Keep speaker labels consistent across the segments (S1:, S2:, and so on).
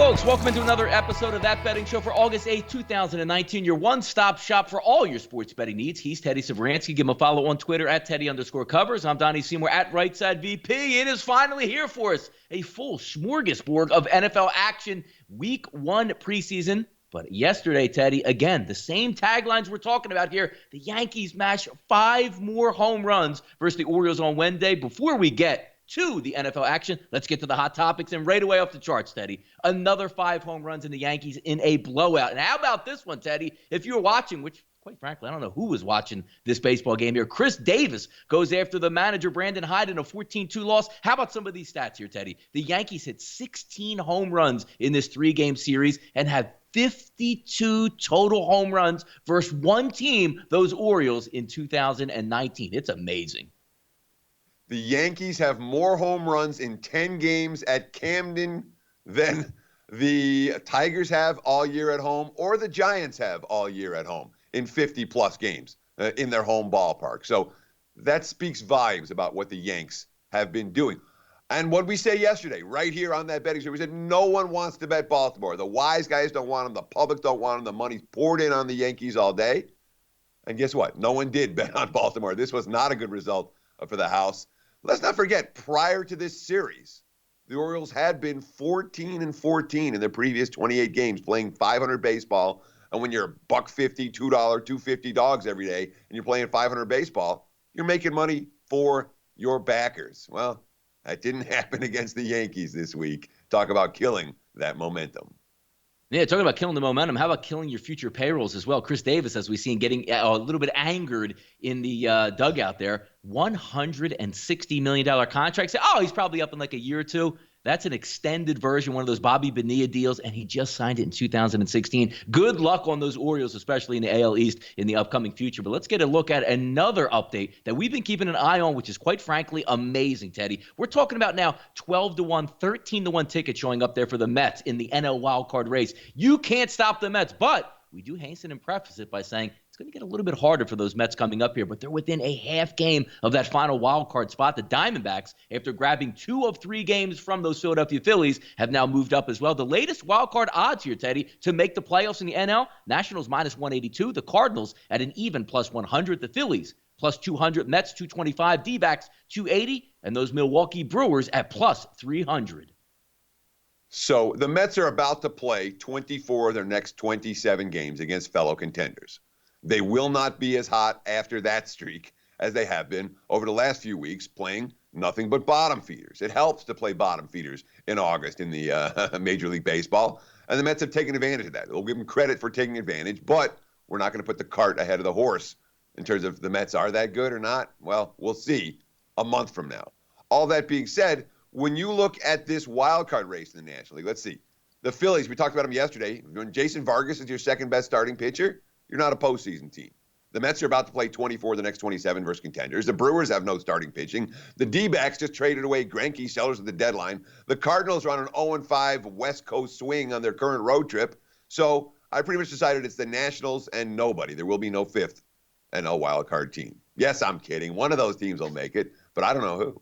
S1: Folks, welcome into another episode of That Betting Show for August 8th, 2019. Your one-stop shop for all your sports betting needs. He's Teddy Severansky. Give him a follow on Twitter at Teddy_covers. I'm Donnie Seymour at Rightside VP. It is finally here for us. A full smorgasbord of NFL action. Week 1 preseason. But yesterday, Teddy, again, the same taglines we're talking about here. The Yankees mashed 5 more home runs versus the Orioles on Wednesday. Before we get to the NFL action, let's get to the hot topics, and right away off the charts, Teddy. Another 5 home runs in the Yankees in a blowout. And how about this one, Teddy? If you were watching, which quite frankly, I don't know who was watching this baseball game here. Chris Davis goes after the manager, Brandon Hyde, in a 14-2 loss. How about some of these stats here, Teddy? The Yankees hit 16 home runs in this 3-game series and had 52 total home runs versus one team, those Orioles, in 2019. It's amazing.
S2: The Yankees have more home runs in 10 games at Camden than the Tigers have all year at home, or the Giants have all year at home in 50-plus games in their home ballpark. So that speaks volumes about what the Yanks have been doing. And what we say yesterday, right here on That Betting Show, we said no one wants to bet Baltimore. The wise guys don't want them. The public don't want them. The money's poured in on the Yankees all day. And guess what? No one did bet on Baltimore. This was not a good result for the house. Let's not forget, prior to this series, the Orioles had been 14-14 in their previous 28 games, playing 500 baseball. And when you're $1.50, $2, $2.50 dogs every day, and you're playing 500 baseball, you're making money for your backers. Well, that didn't happen against the Yankees this week. Talk about killing that momentum.
S1: Yeah, talking about killing the momentum, how about killing your future payrolls as well? Chris Davis, as we've seen, getting a little bit angered in the dugout there. $160 million contract. Say, oh, he's probably up in like a year or two. That's an extended version, one of those Bobby Bonilla deals, and he just signed it in 2016. Good luck on those Orioles, especially in the AL East in the upcoming future. But let's get a look at another update that we've been keeping an eye on, which is quite frankly amazing, Teddy. We're talking about now 12-1, 13-1 tickets showing up there for the Mets in the NL wildcard race. You can't stop the Mets, but we do hasten and preface it by saying it's going to get a little bit harder for those Mets coming up here, but they're within a half game of that final wild card spot. The Diamondbacks, after grabbing 2 of 3 games from those Philadelphia Phillies, have now moved up as well. The latest wild card odds here, Teddy, to make the playoffs in the NL, Nationals -182, the Cardinals at an even +100, the Phillies +200, Mets 225, D-backs 280, and those Milwaukee Brewers at +300.
S2: So the Mets are about to play 24 of their next 27 games against fellow contenders. They will not be as hot after that streak as they have been over the last few weeks, playing nothing but bottom feeders. It helps to play bottom feeders in August in the Major League Baseball, and the Mets have taken advantage of that. We'll give them credit for taking advantage, but we're not going to put the cart ahead of the horse in terms of the Mets are that good or not. Well, we'll see a month from now. All that being said, when you look at this wild card race in the National League, let's see. The Phillies, we talked about them yesterday. When Jason Vargas is your second best starting pitcher, you're not a postseason team. The Mets are about to play 24 of the next 27 versus contenders. The Brewers have no starting pitching. The D-backs just traded away Greinke, sellers at the deadline. The Cardinals are on an 0-5 West Coast swing on their current road trip. So I pretty much decided it's the Nationals and nobody. There will be no fifth and no wild card team. Yes, I'm kidding. One of those teams will make it, but I don't know who.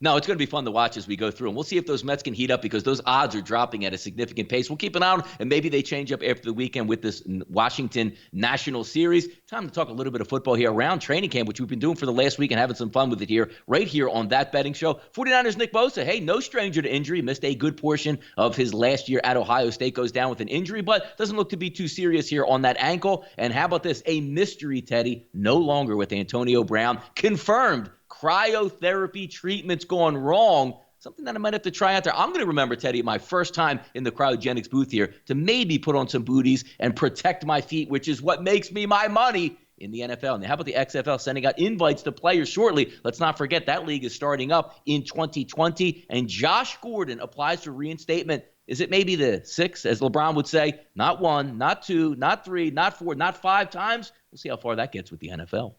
S1: No, it's going to be fun to watch as we go through, and we'll see if those Mets can heat up because those odds are dropping at a significant pace. We'll keep an eye on, and maybe they change up after the weekend with this Washington National Series. Time to talk a little bit of football here around training camp, which we've been doing for the last week and having some fun with it here, right here on That Betting Show. 49ers Nick Bosa, hey, no stranger to injury, missed a good portion of his last year at Ohio State, goes down with an injury, but doesn't look to be too serious here on that ankle. And how about this? A mystery, Teddy, no longer with Antonio Brown, confirmed cryotherapy treatment's gone wrong. Something that I might have to try out there. I'm going to remember, Teddy, my first time in the cryogenics booth here to maybe put on some booties and protect my feet, which is what makes me my money in the NFL. And how about the XFL sending out invites to players shortly? Let's not forget that league is starting up in 2020, and Josh Gordon applies for reinstatement. Is it maybe the 6, as LeBron would say? Not 1, not 2, not 3, not 4, not 5 times. We'll see how far that gets with the NFL.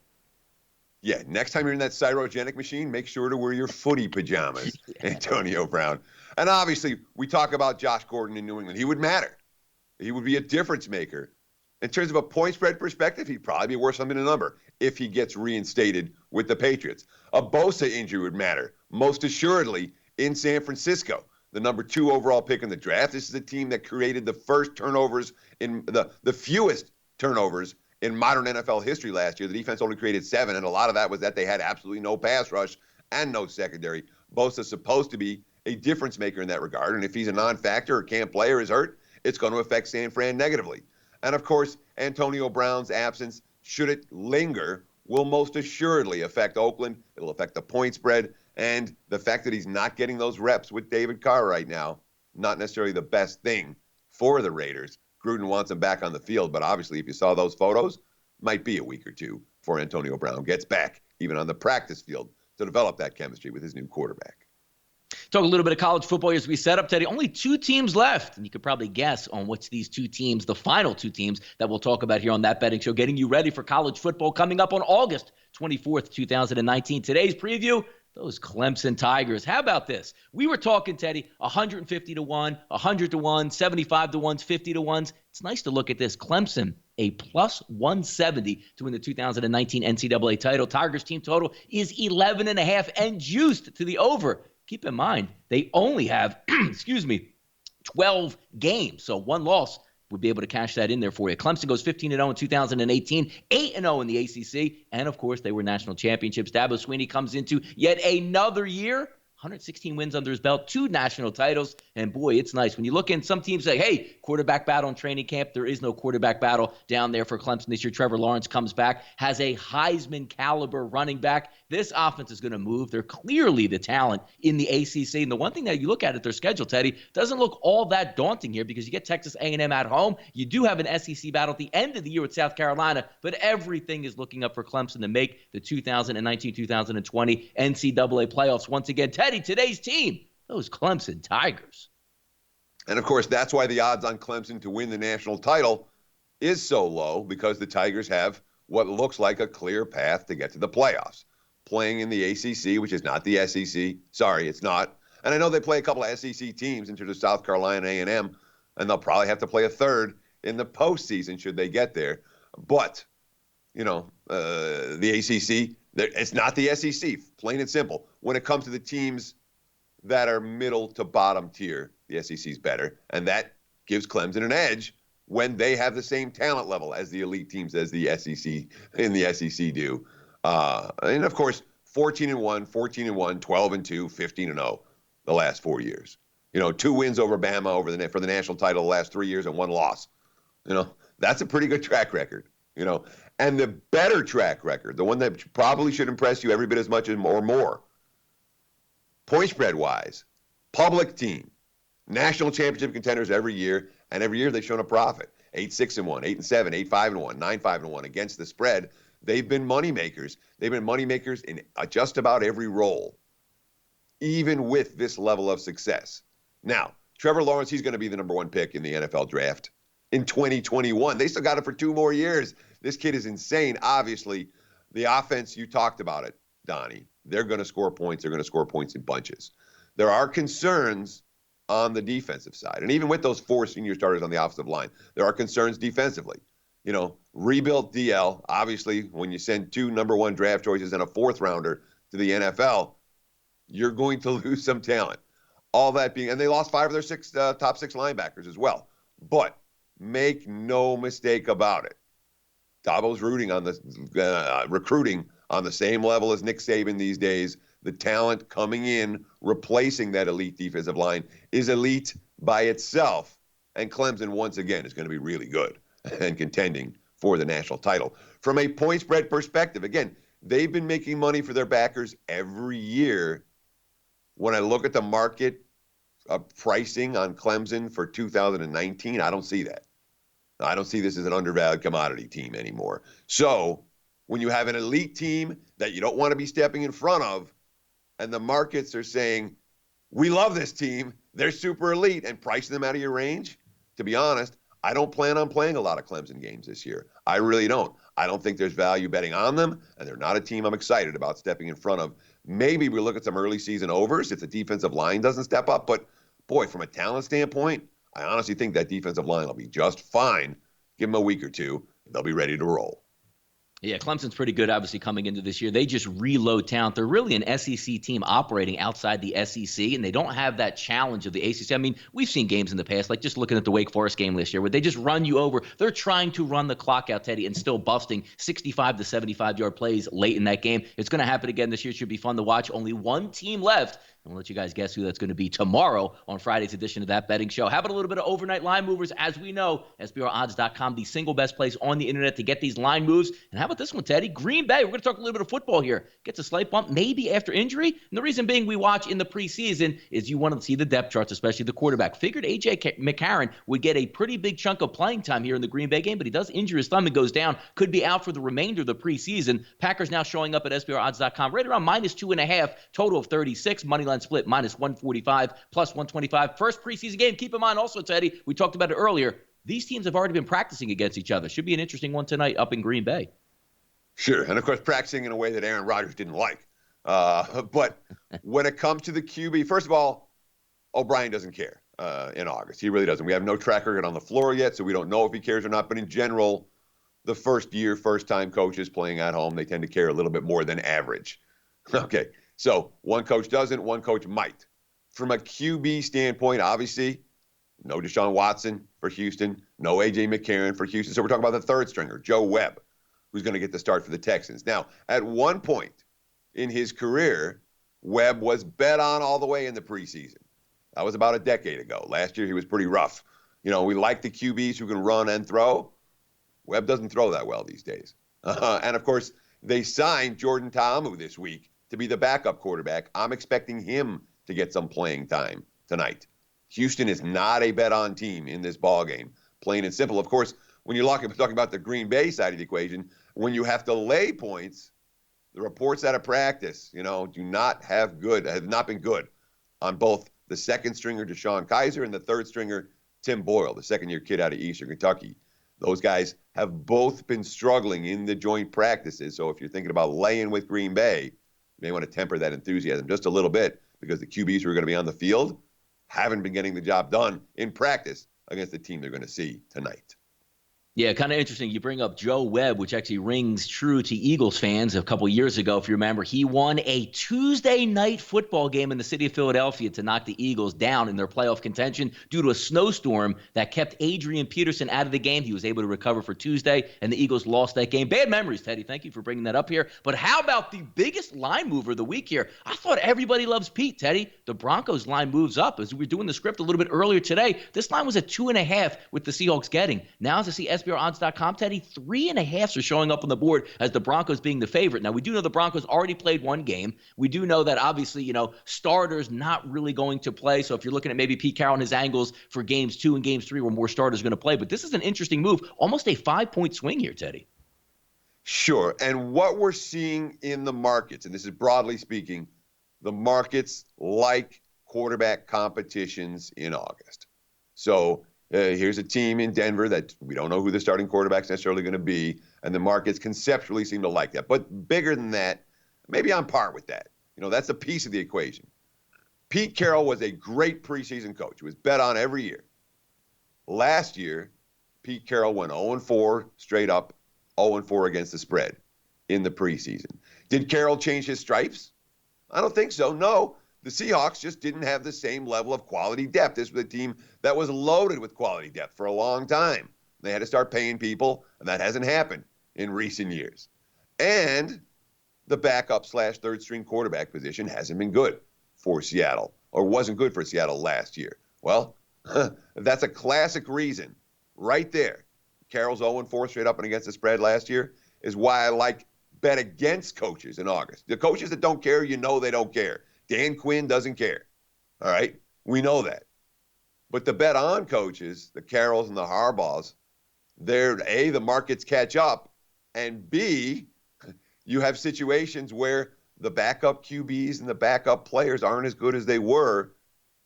S2: Yeah, next time you're in that cryogenic machine, make sure to wear your footy pajamas, Antonio Brown. And obviously, we talk about Josh Gordon in New England. He would matter. He would be a difference maker. In terms of a point spread perspective, he'd probably be worth something in a number if he gets reinstated with the Patriots. A Bosa injury would matter, most assuredly, in San Francisco. the number 2 overall pick in the draft. This is a team that created the first turnovers in the fewest turnovers in modern NFL history last year. The defense only created 7, and a lot of that was that they had absolutely no pass rush and no secondary. Bosa's supposed to be a difference maker in that regard, and if he's a non-factor or can't play or is hurt, it's going to affect San Fran negatively. And of course, Antonio Brown's absence, should it linger, will most assuredly affect Oakland. It'll affect the point spread, and the fact that he's not getting those reps with David Carr right now, not necessarily the best thing for the Raiders. Gruden wants him back on the field, but obviously if you saw those photos, might be a week or two before Antonio Brown gets back, even on the practice field, to develop that chemistry with his new quarterback.
S1: Talk a little bit of college football as we set up, Teddy. Only 2 teams left, and you could probably guess on which these 2 teams, the final 2 teams that we'll talk about here on That Betting Show, getting you ready for college football coming up on August 24th, 2019. Today's preview, those Clemson Tigers. How about this? We were talking, Teddy, 150 to 1, 100 to 1, 75 to 1, 50 to 1. It's nice to look at this. Clemson, a plus 170 to win the 2019 NCAA title. Tigers team total is 11.5 and juiced to the over. Keep in mind, they only have, 12 games. So 1 loss would be able to cash that in there for you. Clemson goes 15-0 in 2018, 8-0 in the ACC, and of course, they were national championships. Dabo Swinney comes into yet another year, 116 wins under his belt, 2 national titles, and boy, it's nice. When you look in, some teams say, hey, quarterback battle in training camp. There is no quarterback battle down there for Clemson this year. Trevor Lawrence comes back, has a Heisman-caliber running back. This offense is going to move. They're clearly the talent in the ACC. And the one thing that you look at their schedule, Teddy, doesn't look all that daunting here because you get Texas A&M at home. You do have an SEC battle at the end of the year with South Carolina, but everything is looking up for Clemson to make the 2019-2020 NCAA playoffs once again. Teddy, today's team, those Clemson Tigers.
S2: And of course, that's why the odds on Clemson to win the national title is so low, because the Tigers have what looks like a clear path to get to the playoffs. Playing in the ACC, which is not the SEC. Sorry, it's not. And I know they play a couple of SEC teams in terms of South Carolina A&M, and they'll probably have to play a third in the postseason should they get there. But, the ACC, it's not the SEC, plain and simple. When it comes to the teams that are middle to bottom tier, the SEC's better, and that gives Clemson an edge when they have the same talent level as the elite teams as the SEC do. And of course, 14-1, 14-1, 12-2, 15-0 the last 4 years. 2 wins over Bama for the national title the last 3 years and 1 loss. That's a pretty good track record. And the better track record, the one that probably should impress you every bit as much or more, point spread wise, public team, national championship contenders every year, and every year they've shown a profit. 8-6-1, 8-7, 8-5-1, 9-5-1 against the spread. They've been money makers. They've been money makers in just about every role, even with this level of success. Now, Trevor Lawrence, he's going to be the number 1 pick in the NFL draft in 2021. They still got it for 2 more years. This kid is insane. Obviously, the offense, you talked about it, Donnie. They're going to score points. They're going to score points in bunches. There are concerns on the defensive side. And even with those 4 senior starters on the offensive line, there are concerns defensively. Rebuilt DL, obviously, when you send 2 number 1 draft choices and a 4th rounder to the NFL, you're going to lose some talent. All that being, and they lost 5 of their 6 top 6 linebackers as well. But make no mistake about it, Dabo's recruiting on the same level as Nick Saban these days. The talent coming in, replacing that elite defensive line, is elite by itself. And Clemson, once again, is going to be really good and contending for the national title. From a point spread perspective, again, they've been making money for their backers every year. When I look at the market pricing on Clemson for 2019, I don't see that. I don't see this as an undervalued commodity team anymore. So when you have an elite team that you don't want to be stepping in front of, and the markets are saying, we love this team, they're super elite, and pricing them out of your range, to be honest, I don't plan on playing a lot of Clemson games this year. I really don't. I don't think there's value betting on them, and they're not a team I'm excited about stepping in front of. Maybe we look at some early season overs if the defensive line doesn't step up, but boy, from a talent standpoint, I honestly think that defensive line will be just fine. Give them a week or two, they'll be ready to roll.
S1: Yeah, Clemson's pretty good, obviously, coming into this year. They just reload talent. They're really an SEC team operating outside the SEC, and they don't have that challenge of the ACC. I mean, we've seen games in the past, like just looking at the Wake Forest game last year, where they just run you over. They're trying to run the clock out, Teddy, and still busting 65 to 75-yard plays late in that game. It's going to happen again this year. It should be fun to watch. Only one team left. And we'll let you guys guess who that's going to be tomorrow on Friday's edition of That Betting Show. How about a little bit of overnight line movers? As we know, SBRodds.com, the single best place on the internet to get these line moves. And how about this one, Teddy? Green Bay, we're going to talk a little bit of football here. Gets a slight bump, maybe after injury. And the reason being we watch in the preseason is you want to see the depth charts, especially the quarterback. Figured A.J. McCarron would get a pretty big chunk of playing time here in the Green Bay game, but he does injure his thumb and goes down. Could be out for the remainder of the preseason. Packers now showing up at SBRodds.com right around -2.5, total of 36. Moneyline split -145, +125. First preseason game. Keep in mind also, Teddy, we talked about it earlier. These teams have already been practicing against each other. Should be an interesting one tonight up in Green Bay.
S2: Sure, and of course practicing in a way that Aaron Rodgers didn't like. But when it comes to the QB, first of all, O'Brien doesn't care in August. He really doesn't. We have no track record on the floor yet, so we don't know if he cares or not. But in general, the first-time coaches playing at home, they tend to care a little bit more than average. Okay, so one coach doesn't, one coach might. From a QB standpoint, obviously, no Deshaun Watson for Houston, no A.J. McCarron for Houston. So we're talking about the third stringer, Joe Webb, who's going to get the start for the Texans. Now, at one point in his career, Webb was bet on all the way in the preseason. That was about a decade ago. Last year, he was pretty rough. You know, we like the QBs who can run and throw. Webb doesn't throw that well these days. And, of course, they signed Jordan Ta'amu this week to be the backup quarterback. I'm expecting him to get some playing time tonight. Houston is not a bet-on team in this ballgame, plain and simple. Of course, when you're talking about the Green Bay side of the equation, when you have to lay points, the reports out of practice, have not been good on both the second stringer, Deshaun Kaiser, and the third stringer, Tim Boyle, the second-year kid out of Eastern Kentucky. Those guys have both been struggling in the joint practices. So if you're thinking about laying with Green Bay, you may want to temper that enthusiasm just a little bit because the QBs who are going to be on the field haven't been getting the job done in practice against the team they're going to see tonight.
S1: Yeah, kind of interesting. You bring up Joe Webb, which actually rings true to Eagles fans. A couple years ago, if you remember, he won a Tuesday night football game in the city of Philadelphia to knock the Eagles down in their playoff contention due to a snowstorm that kept Adrian Peterson out of the game. He was able to recover for Tuesday, and the Eagles lost that game. Bad memories, Teddy. Thank you for bringing that up here. But how about the biggest line mover of the week here? I thought everybody loves Pete, Teddy. The Broncos line moves up. As we were doing the script a little bit earlier today, this line was at 2.5 with the Seahawks getting. Now as I see SBRodds.com, Teddy, 3.5 are showing up on the board as the Broncos being the favorite. Now, we do know the Broncos already played one game. We do know that, obviously, starters not really going to play. So if you're looking at maybe Pete Carroll and his angles for games 2 and games 3 where more starters are going to play. But this is an interesting move. Almost a 5-point swing here, Teddy.
S2: Sure. And what we're seeing in the markets, and this is broadly speaking, the markets like quarterback competitions in August. So here's a team in Denver that we don't know who the starting quarterback's necessarily going to be, and the markets conceptually seem to like that. But bigger than that, maybe on par with that. That's a piece of the equation. Pete Carroll was a great preseason coach. He was bet on every year. Last year, Pete Carroll went 0-4 straight up, 0-4 against the spread in the preseason. Did Carroll change his stripes? I don't think so, no. The Seahawks just didn't have the same level of quality depth. This was a team that was loaded with quality depth for a long time. They had to start paying people, and that hasn't happened in recent years. And the backup/third string quarterback position hasn't been good for Seattle, or wasn't good for Seattle last year. Well, that's a classic reason right there. Carroll's 0-4 straight up and against the spread last year is why I like bet against coaches in August. The coaches that don't care, they don't care. Dan Quinn doesn't care. All right? We know that. But the bet on coaches, the Carrolls and the Harbaughs, they're, A, the markets catch up, and B, you have situations where the backup QBs and the backup players aren't as good as they were.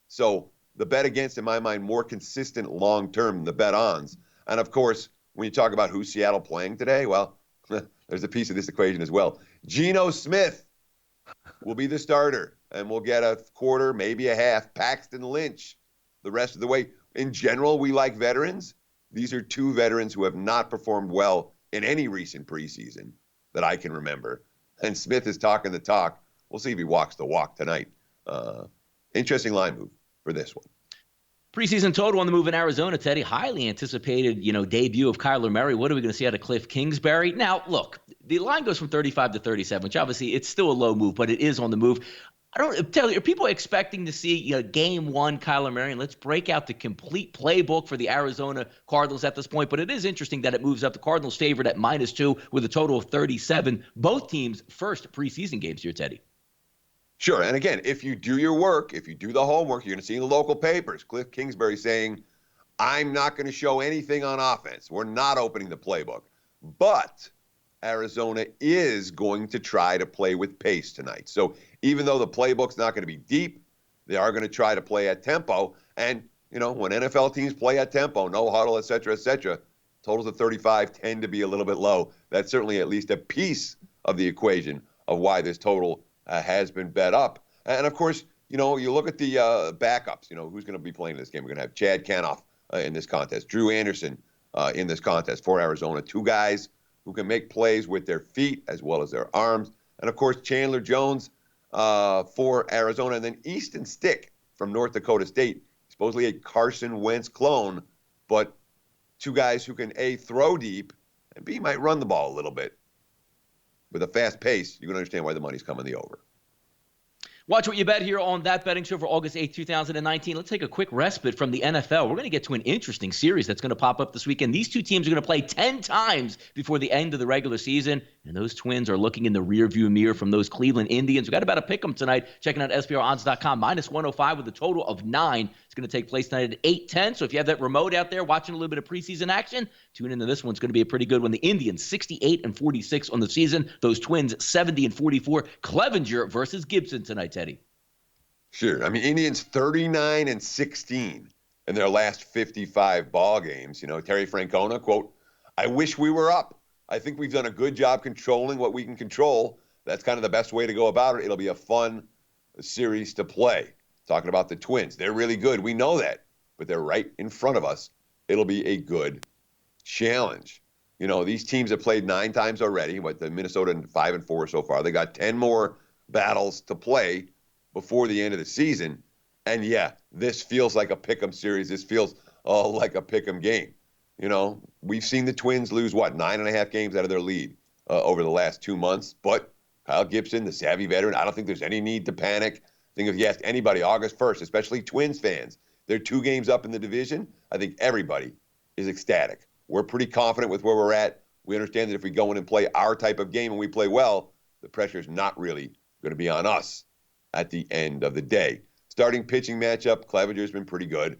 S2: So the bet against, in my mind, more consistent long-term than the bet ons. And, of course, when you talk about who's Seattle playing today, well, there's a piece of this equation as well. Geno Smith will be the starter, and we'll get a quarter, maybe a half. Paxton Lynch the rest of the way. In general, we like veterans. These are two veterans who have not performed well in any recent preseason. that I can remember. And Smith is talking the talk. We'll see if he walks the walk tonight. Interesting line move for this one.
S1: Preseason total on the move in Arizona, Teddy. Highly anticipated, debut of Kyler Murray. What are we going to see out of Cliff Kingsbury? Now, look, the line goes from 35 to 37, which obviously it's still a low move, but it is on the move. I don't tell you, are people expecting to see game one Kyler Murray? And let's break out the complete playbook for the Arizona Cardinals at this point. But it is interesting that it moves up. The Cardinals favored at -2 with a total of 37. Both teams' first preseason games here, Teddy.
S2: Sure. And again, if you do your work, if you do the homework, you're going to see in the local papers, Cliff Kingsbury saying, I'm not going to show anything on offense. We're not opening the playbook. But Arizona is going to try to play with pace tonight. So even though the playbook's not going to be deep, they are going to try to play at tempo. And, when NFL teams play at tempo, no huddle, et cetera, totals of 35 tend to be a little bit low. That's certainly at least a piece of the equation of why this total has been bet up. And, of course, you look at the backups, who's going to be playing in this game. We're going to have Chad Canoff in this contest, Drew Anderson in this contest for Arizona. Two guys who can make plays with their feet as well as their arms. And, of course, Chandler Jones for Arizona. And then Easton Stick from North Dakota State, supposedly a Carson Wentz clone, but two guys who can, A, throw deep, and B, might run the ball a little bit. With a fast pace, you can understand why the money's coming the over.
S1: Watch what you bet here on That Betting Show for August 8th, 2019. Let's take a quick respite from the NFL. We're going to get to an interesting series that's going to pop up this weekend. These two teams are going to play 10 times before the end of the regular season, and those Twins are looking in the rearview mirror from those Cleveland Indians. We got about to pick them tonight. Checking out SPRodds.com, -105 with a total of 9. It's going to take place tonight at 8:10. So if you have that remote out there watching a little bit of preseason action, tune into this one. It's going to be a pretty good one. The Indians 68-46 on the season. Those Twins 70-44. Clevenger versus Gibson tonight, Teddy.
S2: Sure. I mean, Indians 39-16 in their last 55 ball games. Terry Francona, quote, I wish we were up. I think we've done a good job controlling what we can control. That's kind of the best way to go about it. It'll be a fun series to play. Talking about the Twins. They're really good. We know that. But they're right in front of us. It'll be a good challenge. These teams have played 9 times already. The Minnesota 5-4 so far. They got 10 more battles to play before the end of the season. And yeah, this feels like a pick'em series. This feels like a pick'em game. We've seen the Twins lose, 9.5 games out of their lead over the last 2 months. But Kyle Gibson, the savvy veteran, I don't think there's any need to panic. I think if you ask anybody August 1st, especially Twins fans, they're 2 games up in the division. I think everybody is ecstatic. We're pretty confident with where we're at. We understand that if we go in and play our type of game and we play well, the pressure is not really going to be on us at the end of the day. Starting pitching matchup, Clevenger's been pretty good.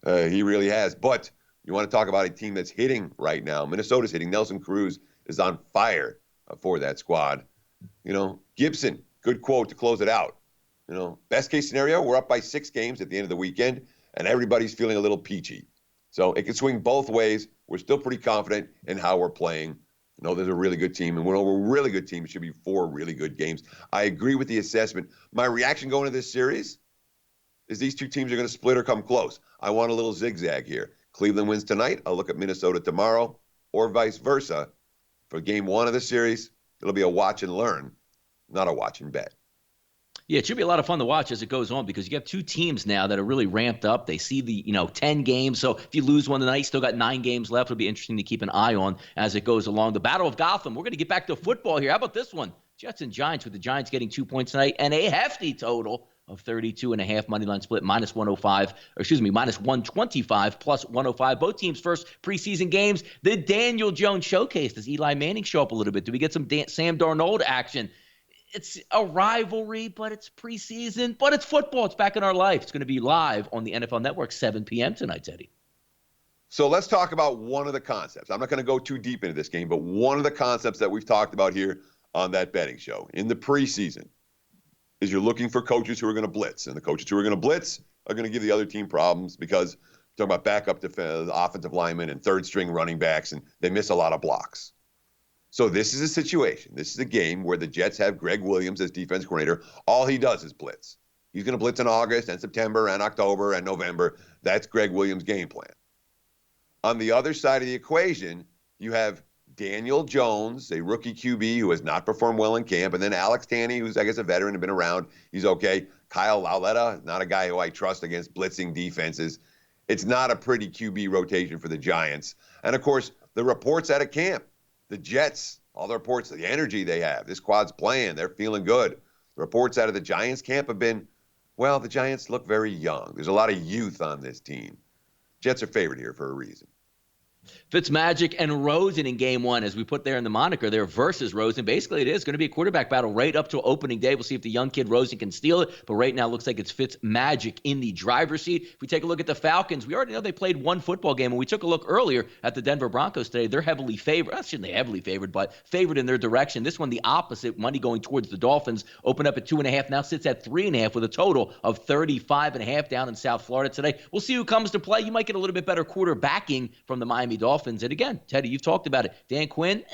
S2: He really has. But you want to talk about a team that's hitting right now. Minnesota's hitting. Nelson Cruz is on fire for that squad. Gibson, good quote to close it out. Best case scenario, we're up by 6 games at the end of the weekend, and everybody's feeling a little peachy. So it can swing both ways. We're still pretty confident in how we're playing. There's a really good team, and we're a really good team. It should be 4 really good games. I agree with the assessment. My reaction going to this series is these two teams are going to split or come close. I want a little zigzag here. Cleveland wins tonight. I'll look at Minnesota tomorrow, or vice versa. For game 1 of the series, it'll be a watch and learn, not a watch and bet.
S1: Yeah, it should be a lot of fun to watch as it goes on because you have 2 teams now that are really ramped up. They see the 10 games. So if you lose one tonight, you still got 9 games left. It'll be interesting to keep an eye on as it goes along. The Battle of Gotham. We're going to get back to football here. How about this one? Jets and Giants, with the Giants getting 2 points tonight and a hefty total of 32.5 money line split, -125 plus 105. Both teams' first preseason games. The Daniel Jones showcase. Does Eli Manning show up a little bit? Do we get some Sam Darnold action? It's a rivalry, but it's preseason, but it's football. It's back in our life. It's going to be live on the NFL Network, 7 p.m. tonight, Teddy.
S2: So let's talk about one of the concepts. I'm not going to go too deep into this game, but one of the concepts that we've talked about here on That Betting Show in the preseason is you're looking for coaches who are going to blitz. And the coaches who are going to blitz are going to give the other team problems because we're talking about backup offensive linemen and third-string running backs, and they miss a lot of blocks. So this is a situation. This is a game where the Jets have Greg Williams as defense coordinator. All he does is blitz. He's going to blitz in August and September and October and November. That's Greg Williams' game plan. On the other side of the equation, you have Daniel Jones, a rookie QB who has not performed well in camp, and then Alex Tanney, who's, I guess, a veteran and been around. He's okay. Kyle Lauletta, not a guy who I trust against blitzing defenses. It's not a pretty QB rotation for the Giants. And, of course, the reports out of camp, the Jets, all the reports, the energy they have. This squad's playing. They're feeling good. The reports out of the Giants camp have been, well, the Giants look very young. There's a lot of youth on this team. Jets are favored here for a reason.
S1: FITZMAGIC and ROSEN in game one, as we put there in the moniker there, versus ROSEN. Basically, it is going to be a quarterback battle right up to opening day. We'll see if the young kid ROSEN can steal it, but right now it looks like it's FITZMAGIC in the driver's seat. If we take a look at the Falcons, we already know they played one football game, and we took a look earlier at the Denver Broncos today. They're heavily favored. I shouldn't say heavily favored, but favored in their direction. This one, the opposite, money going towards the Dolphins, opened up at 2.5, now sits at 3.5 with a total of 35.5 down in South Florida today. We'll see who comes to play. You might get a little bit better quarterbacking from the Miami Dolphins. And again, Teddy, you've talked about it. Dan Quinn,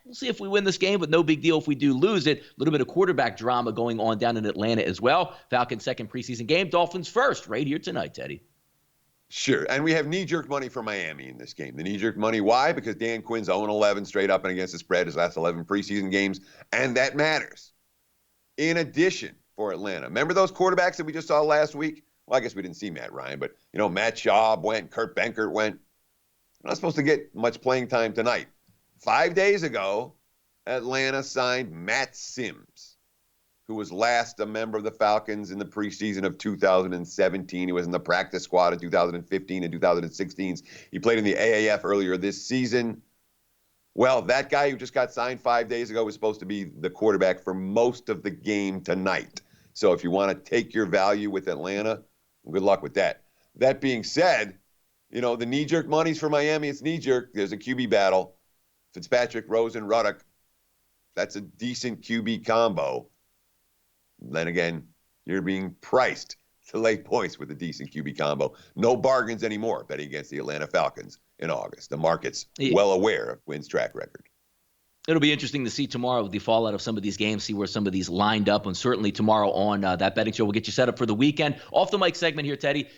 S1: we'll see if we win this game, but no big deal if we do lose it. A little bit of quarterback drama going on down in Atlanta as well. Falcons' second preseason game, Dolphins first, right here tonight, Teddy.
S2: Sure, and we have knee-jerk money for Miami in this game. The knee-jerk money, why? Because Dan Quinn's 0-11 straight up and against the spread his last 11 preseason games, and that matters. In addition, for Atlanta, remember those quarterbacks that we just saw last week? Well, I guess we didn't see Matt Ryan, but, Matt Schaub went, Kurt Benkert went. Not supposed to get much playing time tonight. 5 days ago, Atlanta signed Matt Sims, who was last a member of the Falcons in the preseason of 2017. He was in the practice squad in 2015 and 2016. He played in the AAF earlier this season. Well, that guy who just got signed 5 days ago was supposed to be the quarterback for most of the game tonight. So if you want to take your value with Atlanta, good luck with that. That being said, the knee-jerk money's for Miami. It's knee-jerk. There's a QB battle. Fitzpatrick, Rosen, Ruddock. That's a decent QB combo. Then again, you're being priced to lay points with a decent QB combo. No bargains anymore betting against the Atlanta Falcons in August. The market's well aware of Quinn's track record.
S1: It'll be interesting to see tomorrow the fallout of some of these games, see where some of these lined up, and certainly tomorrow on that betting show, we'll get you set up for the weekend. Off the mic segment here, Teddy.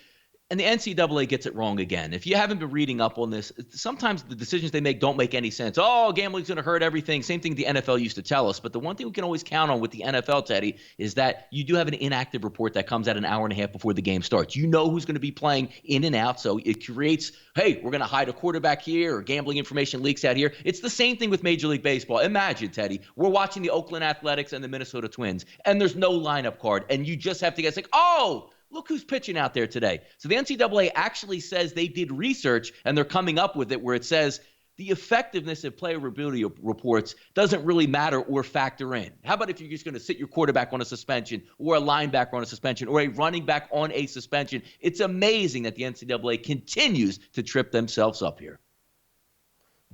S1: And the NCAA gets it wrong again. If you haven't been reading up on this, sometimes the decisions they make don't make any sense. Oh, gambling's going to hurt everything. Same thing the NFL used to tell us. But the one thing we can always count on with the NFL, Teddy, is that you do have an inactive report that comes out an hour and a half before the game starts. You know who's going to be playing in and out. So it creates, hey, we're going to hide a quarterback here or gambling information leaks out here. It's the same thing with Major League Baseball. Imagine, Teddy, we're watching the Oakland Athletics and the Minnesota Twins, and there's no lineup card. And you just have to guess like, oh, look who's pitching out there today. So the NCAA actually says they did research, and they're coming up with it where it says the effectiveness of player ability reports doesn't really matter or factor in. How about if you're just going to sit your quarterback on a suspension or a linebacker on a suspension or a running back on a suspension? It's amazing that the NCAA continues to trip themselves up here.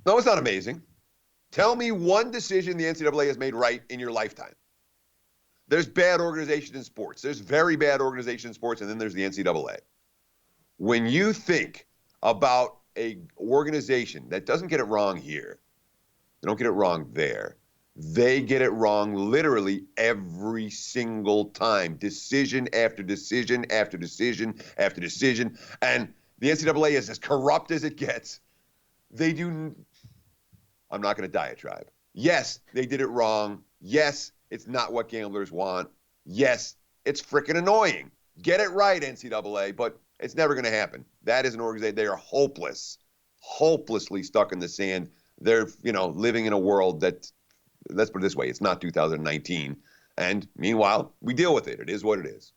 S2: No, it's not amazing. Tell me one decision the NCAA has made right in your lifetime. There's bad organization in sports. There's very bad organization in sports, and then there's the NCAA. When you think about an organization that doesn't get it wrong here, they don't get it wrong there, they get it wrong literally every single time. Decision after decision after decision after decision. And the NCAA is as corrupt as it gets. I'm not going to diatribe. Yes, they did it wrong. Yes, it's not what gamblers want. Yes, it's freaking annoying. Get it right, NCAA, but it's never going to happen. That is an organization. They are hopelessly stuck in the sand. They're, living in a world that, let's put it this way, it's not 2019. And meanwhile, we deal with it. It is what it is.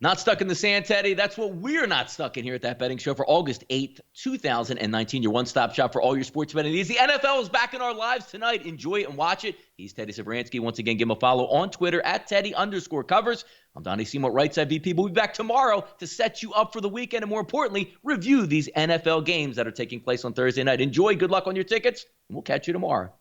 S1: Not stuck in the sand, Teddy. That's what we're not stuck in here at That Betting Show for August 8th, 2019. Your one-stop shop for all your sports betting needs. The NFL is back in our lives tonight. Enjoy it and watch it. He's Teddy Severansky. Once again, give him a follow on Twitter at Teddy_covers. I'm Donnie Seymour, right side VP. We'll be back tomorrow to set you up for the weekend and, more importantly, review these NFL games that are taking place on Thursday night. Enjoy. Good luck on your tickets, and we'll catch you tomorrow.